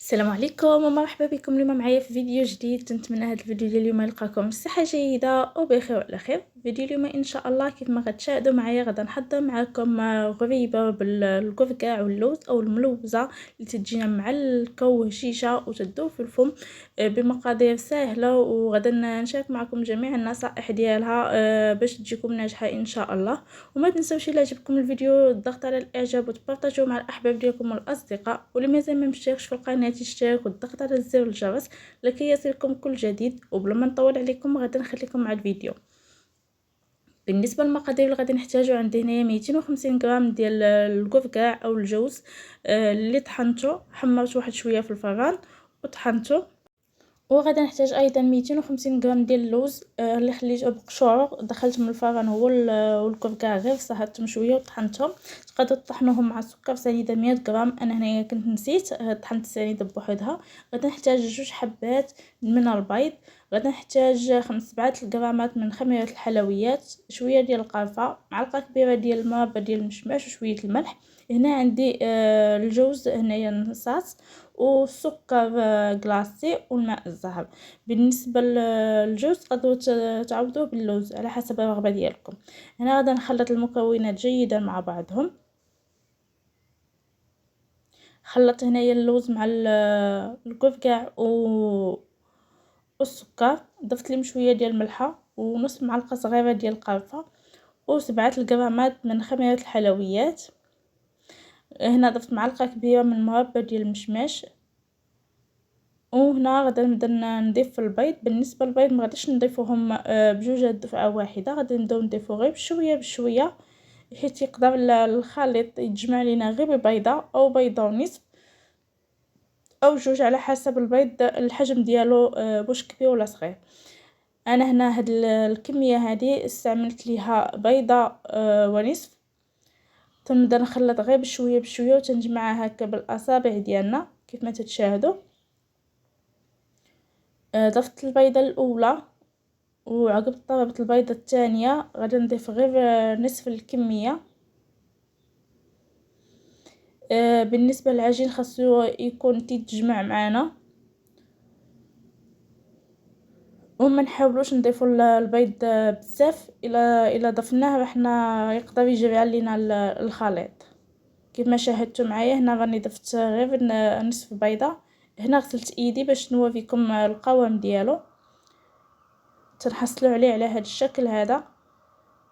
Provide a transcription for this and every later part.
السلام عليكم ومرحبا بكم اليوم معايا في فيديو جديد. نتمنى هذا الفيديو ديال اليوم يلقاكم بصحه جيده وبخير وعلى خير. فيديو اليوم ان شاء الله كيف ما غتشاهدوا معايا غادي نحضر معكم غريبه بالكركاع واللوز او الملوزه اللي تجينا مع الكوهشيشه وتذوب في الفم بمقادير سهله، وغادي نشارك معكم جميع النصائح ديالها باش تجيكم ناجحه ان شاء الله. وما تنسوش الا عجبكم الفيديو الضغط على الاعجاب وتبارطاجوه مع الاحباب ديالكم والاصدقاء، واللي مازال ما مشتركش في القناه يشترك والضغط على زر الجرس لكي يصلكم كل جديد. وبلا ما نطول عليكم غادي نخليكم مع الفيديو. بالنسبه للمقادير اللي غادي نحتاجو، عندي هنايا 250 غرام ديال الكركاع او الجوز اللي طحنته، حمرت واحد شويه في الفران وطحنته. وغادي نحتاج ايضا 250 غرام ديال اللوز اللي خليته بقشور، دخلت من الفران هو والكركاع غير صهرتهم شويه وطحنتهم. تقدروا تطحنوهم مع السكر سنيده 100 غرام، انا هنايا كنت نسيت طحنت السنيده بوحدها. غادي نحتاج 2 حبات من البيض، غادي نحتاج 5 غرامات من خميره الحلويات، شويه ديال القرفه، معلقه كبيره ديال المربى ديال المشماش وشويه الملح. هنا عندي الجوز هنايا نصاص، والسكر كلاصي والماء الزهر. بالنسبه للجوز تقدروا تعوضوه باللوز على حسب الرغبه ديالكم. هنا غادي نخلط المكونات جيدا مع بعضهم. خلطت هنايا اللوز مع الكركاع والسكر، ضفت لهم شويه ديال الملحه ونص معلقه صغيره ديال القرفه و7 غرامات من خميره الحلويات. هنا ضفت معلقه كبيره من مربى ديال المشماش. وهنا غادي نبدا نضيف البيض. بالنسبه للبيض ما غاديش نضيفوهم بجوج دفعه واحده، غادي نبداو نضيفو غير بشويه بشويه حيت يقدر الخليط يتجمع لينا غير ببيضه او بيضه ونصف او جوج على حسب البيض الحجم ديالو واش كبير ولا صغير. انا هنا هاد الكميه هذه استعملت ليها بيضه ونصف. تنبدا نخلط غير بشويه بشويه وتنجمعها هكا بالاصابع ديالنا كيف ما تتشاهدوا. ضفت البيضه الاولى وعقب طلبت البيضه الثانيه غادي نضيف غير نصف الكميه. بالنسبه للعجين خاصو يكون تيتجمع معنا، وما نحاولوش نضيفوا البيض بزاف، الا ضفناه حنا يقدر يجري علينا الخليط. كيف ما شاهدتوا معايا هنا راني ضفت غير نصف بيضه. هنا غسلت ايدي باش نوريكم القوام ديالو. تنحصلوا عليه على هذا الشكل هذا،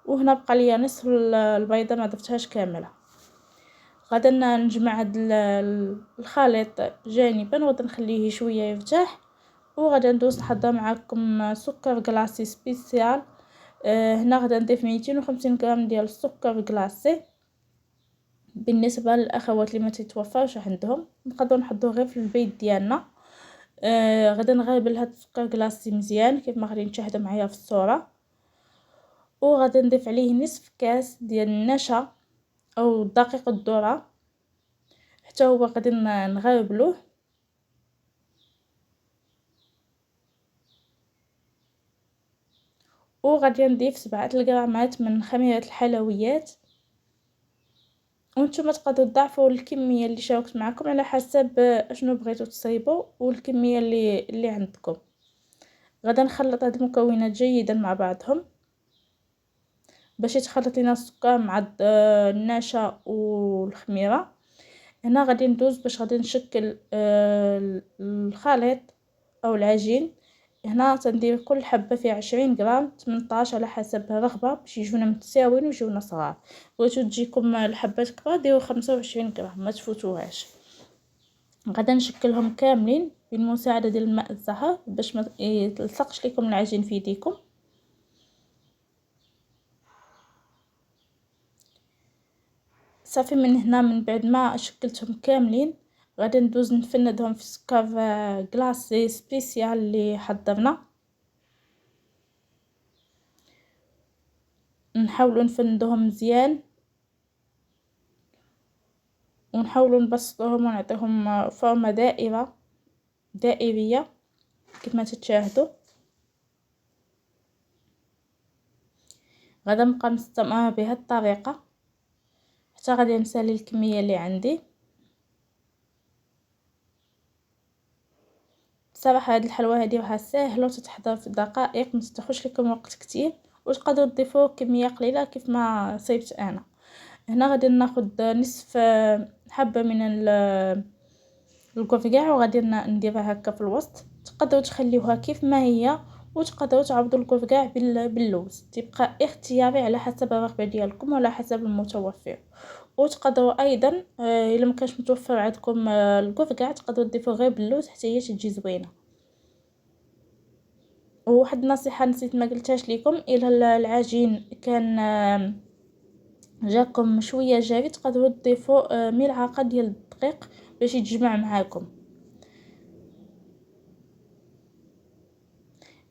وهنا بقى لي نصف البيضه ما ضفتهاش كامله. غادا نجمع هاد الخليط جانبا وغادا نخليه شويه يرتاح، وغادا ندوز نحضر معكم سكر كلاصي سبيسيال. هنا غادا نضيف 250 غرام ديال السكر كلاصي. بالنسبه للاخوات اللي ما تتوفرش عندهم نقدروا نحطوه غير في البيت ديالنا. غادا نغربل هاد السكر كلاصي مزيان كيف ما غادي تشاهدوا معايا في الصوره، وغادا نضيف عليه نصف كاس ديال النشا او دقيق الذره حتى هو غادي نغربلوه. وغادي نضيف 7 غرامات من خميره الحلويات. وانتم تقدروا تضاعفوا الكميه اللي شاركت معكم على حسب اشنو بغيتوا تصايبوا والكميه اللي عندكم. غادا نخلط هاد المكونات جيدا مع بعضهم باش يتخلط لنا السكر مع النشا والخميره. هنا غادي ندوز باش غادي نشكل الخليط او العجين. هنا تندير كل حبه فيها 20 غرام 18 على حسب الرغبه باش يجونا متساويين ويجونا صغار. بغيتو تجيكم الحبات كبار ديروا 25 غرام ما تفوتوهاش. غادا نشكلهم كاملين بالمساعده ديال الماء الزهر باش ما يلصقش لكم العجين في يديكم. صافي من هنا من بعد ما شكلتهم كاملين غادي ندوز نفندهم في سكر كلاصي سبيسيال اللي حضرنا. نحاولوا نفندهم مزيان ونحاولوا نبسطوهم ونعطيهم فورمه دائريه كيف ما تتشاهدوا. غادا نبقى مستمره بهذه الطريقه حتى غادي نسالي الكميه اللي عندي. بصراحه هاد الحلوى هادي راها ساهله وتتحضر في دقائق، ما تاخذش لكم وقت كتير، وتقدروا تضيفوا كميه قليله كيف ما صيبت انا. هنا غادي ناخذ نصف حبه من الكوفيكاع، وغادي نديرها هكا في الوسط. تقدروا تخليوها كيف ما هي، وتقدروا تعوضوا الكوفيكاع باللوز، تبقى اختياري على حسب الرغبه ديالكم وعلى حسب المتوفر. وتقدروا ايضا الا ما كانش متوفر عندكم الكوفيكاع، تقدروا تضيفوا غير باللوز حتى هي تجي زوينه. وواحد النصيحه نسيت ما قلتهاش لكم، الى العجين كان جاكم شويه جافي، تقدروا تضيفوا ملعقه ديال الدقيق باش يتجمع معاكم.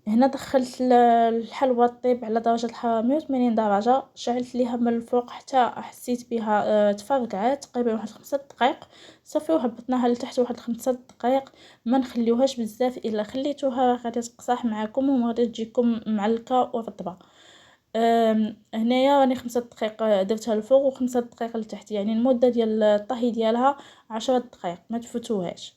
هنا دخلت الحلوى طيب على درجه الحراره 180 درجه، شعلت ليها من الفوق حتى حسيت بها تفرقعات تقريبا واحد 5 دقائق. صافي وهبطناها لتحت واحد 5 دقائق. ما نخليوهاش بزاف، الا خليتوها غادي تقصح معكم وما غادي تجيكم معلكه ورطبه. هنايا راني 5 دقائق درتها الفوق و5 دقائق لتحت، يعني المده ديال الطهي ديالها 10 دقائق، ما تفوتوهاش.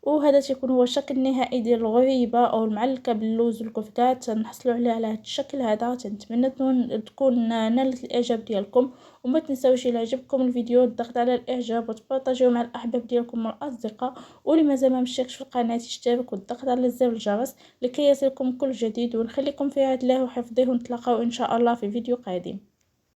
وهذا تيكون هو الشكل النهائي ديال الغريبه او المعلكه باللوز والكفتات. تنحصلوا عليه على هذا الشكل هذا. تنتمنى تكون نالت الاعجاب ديالكم، وما تنساوش الى عجبكم الفيديو الضغط على الاعجاب وتبارطاجيوه مع الاحباب ديالكم والاصدقاء، واللي مازال ما مشتركش في القناه يشترك والضغط على زر الجرس لكي يصلكم كل جديد. ونخليكم في عهد الله وحفظه، ونتلاقاو ان شاء الله في فيديو قادم.